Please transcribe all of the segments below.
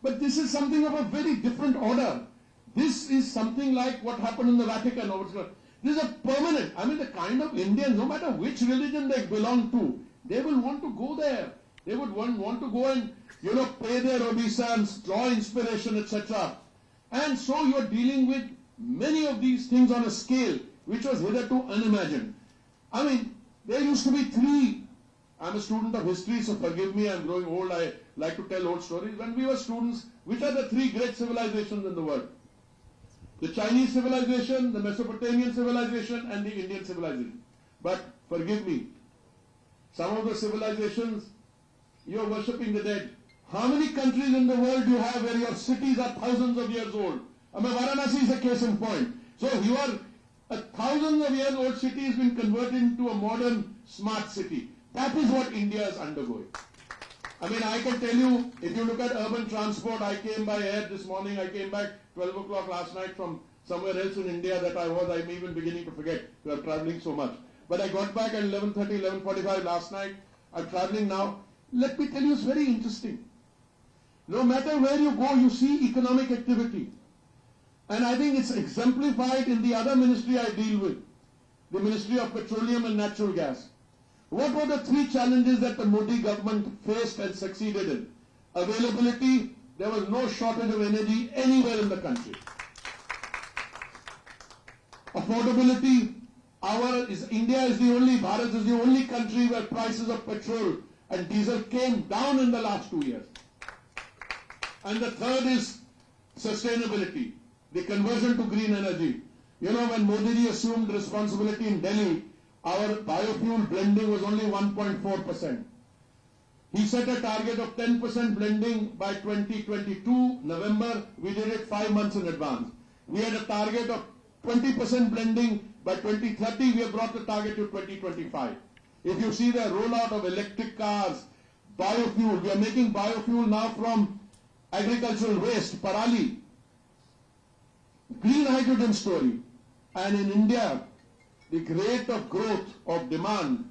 But this is something of a very different order. This is something like what happened in the Vatican. This is a permanent, I mean the kind of Indians, no matter which religion they belong to, they will want to go there. They would want to go and, pay their obeisance, draw inspiration, etc. And so you are dealing with many of these things on a scale which was hitherto unimagined. I mean, there used to be three. I'm a student of history, so forgive me, I'm growing old, I like to tell old stories. When we were students, which are the three great civilizations in the world? The Chinese civilization, the Mesopotamian civilization, and the Indian civilization. But forgive me, some of the civilizations, you are worshipping the dead. How many countries in the world do you have where your cities are thousands of years old? I mean, Varanasi is a case in point. So you are a thousands of years old city has been converted into a modern smart city. That is what India is undergoing. I mean, I can tell you, if you look at urban transport, I came by air this morning, I came back 12 o'clock last night from somewhere else in India that I'm even beginning to forget, because I'm traveling so much. But I got back at 11:30, 11:45 last night. I'm traveling now. Let me tell you, it's very interesting. No matter where you go, you see economic activity. And I think it's exemplified in the other ministry I deal with, the Ministry of Petroleum and Natural Gas. What were the three challenges that the Modi government faced and succeeded in? Availability, there was no shortage of energy anywhere in the country. Affordability, India is the only, Bharat is the only country where prices of petrol and diesel came down in the last 2 years. And the third is sustainability, the conversion to green energy. When Modi ji assumed responsibility in Delhi, our biofuel blending was only 1.4%. He set a target of 10% blending by 2022, November. We did it 5 months in advance. We had a target of 20% blending by 2030. We have brought the target to 2025. If you see the rollout of electric cars, biofuel, we are making biofuel now from agricultural waste, parali, green hydrogen story. And in India, the rate of growth of demand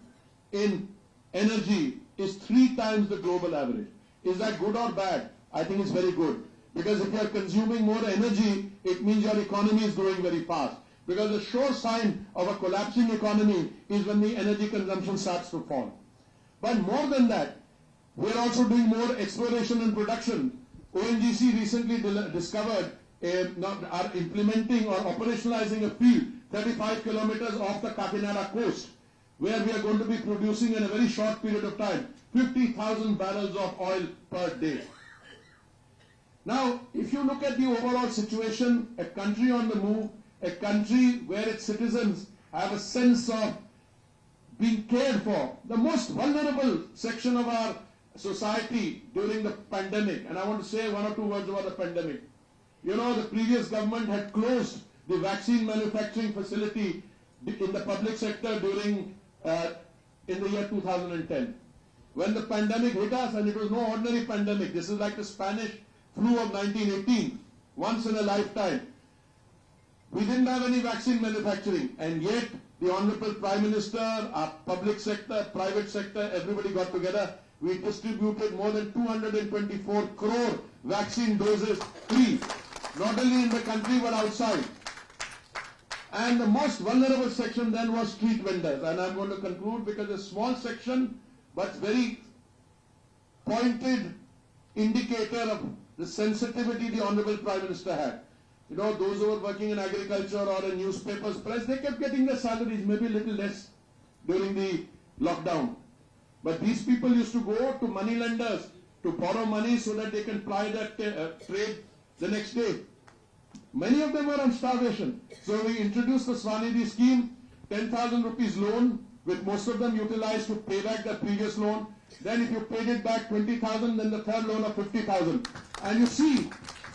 in energy is 3 times the global average. Is that good or bad? I think it's very good. Because if you are consuming more energy, it means your economy is growing very fast. Because the sure sign of a collapsing economy is when the energy consumption starts to fall. But more than that, we're also doing more exploration and production. ONGC recently discovered, are implementing or operationalizing a field 35 kilometers off the Kakinada coast, where we are going to be producing in a very short period of time 50,000 barrels of oil per day. Now, if you look at the overall situation, a country on the move, a country where its citizens have a sense of being cared for, the most vulnerable section of our society during the pandemic, and I want to say 1 or 2 words about the pandemic. The previous government had closed the vaccine manufacturing facility in the public sector during in the year 2010. When the pandemic hit us, and it was no ordinary pandemic, this is like the Spanish flu of 1918, once in a lifetime. We didn't have any vaccine manufacturing, and yet the Honorable Prime Minister, our public sector, private sector, everybody got together. We distributed more than 224 crore vaccine doses free, not only in the country but outside. And the most vulnerable section then was street vendors. And I'm going to conclude because a small section but very pointed indicator of the sensitivity the Honorable Prime Minister had. Those who were working in agriculture or in newspapers, press, they kept getting their salaries, maybe a little less during the lockdown. But these people used to go to money lenders to borrow money so that they can ply their trade the next day. Many of them were on starvation. So we introduced the Swanidhi scheme, 10,000 rupees loan, with most of them utilized to pay back their previous loan. Then if you paid it back 20,000, then the third loan of 50,000. And you see,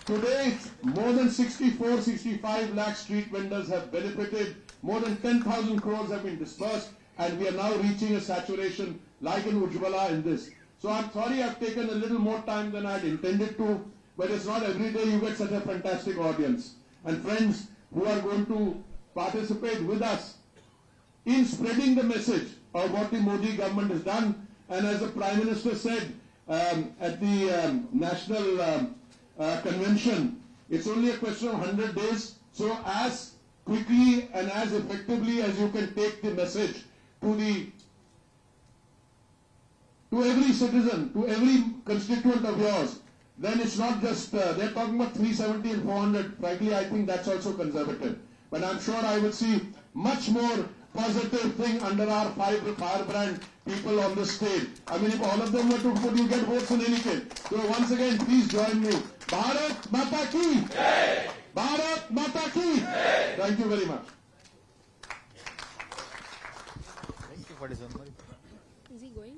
today more than 64, 65 lakh street vendors have benefited. More than 10,000 crores have been disbursed. And we are now reaching a saturation like in Ujjwala in this. So I'm sorry I've taken a little more time than I had intended to. But it's not every day you get such a fantastic audience. And friends who are going to participate with us in spreading the message of what the Modi government has done. And as the Prime Minister said at the National convention. It's only a question of 100 days. So as quickly and as effectively as you can take the message to every citizen, to every constituent of yours, then it's not just, they're talking about 370 and 400. Frankly, I think that's also conservative. But I'm sure I will see much more positive thing under our firebrand people on the stage. I mean, if all of them were to put, you get votes in any case. So once again, please join me. Bharat Mata Ki! Jai! Bharat Mata Ki! Jai! Thank you very much. Thank you for this one. Is he going?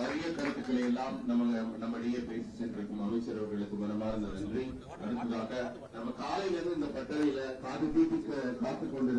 அரிய கருத்துக்களை எல்லாம் நம்முடைய பேசி சென்றிருக்கும் அமைச்சர் அவர்களுக்கு மனமார்ந்த நன்றி. அடுத்ததாக நம்ம காலையிலிருந்து இந்த பட்டறையில காது தீட்டி காத்துக் கொண்டிருக்க